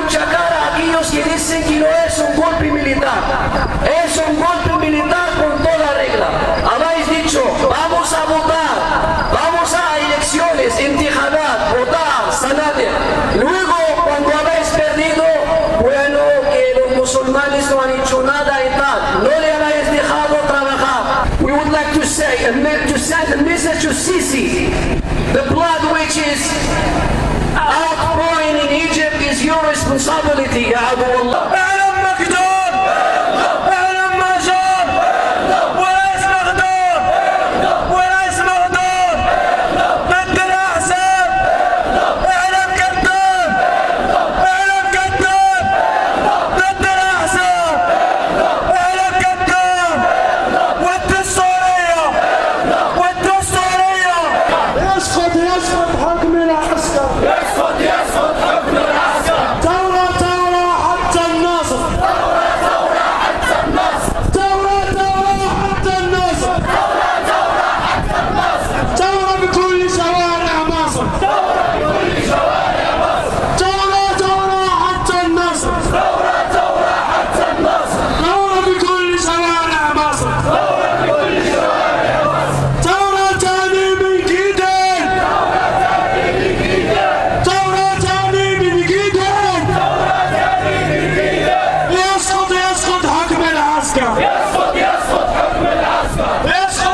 mucha cara a aquellos que dicen que no es un golpe militar. Es un golpe militar con toda regla. Habéis dicho, vamos a votar, vamos a elecciones, intijadat, votar, sanader. Luego, cuando habéis perdido, bueno, que los musulmanes no han hecho nada y tal, no le habéis dejado trabajar. We would like to send a message to Sisi. The blood which is outpouring in Egypt is your responsibility, Ya Abu Allah. اعلم مقدور اعلم مأجور ورئيس مقدور ورئيس مقدور ضد الأحزاب اعلم كذاب اعلم كذاب ضد الأحزاب اعلم كذاب والدستورية والدستورية يسقط حكم العسكر يسقط حكم العسكر ثورة حتى الناصر ثورة حتى النصر ثورة حتى الناصر ثورة بكل شوارع مصر ثورة بكل شوارع مصر ثورة حتى الناصر ثورة حتى النصر ثورة بكل شوارع مصر ثورة بكل شوارع مصر ثورة تاني من جديد ثورة تاني من جديد يسقط حكم العسكر يسقط حكم العسكر يسقط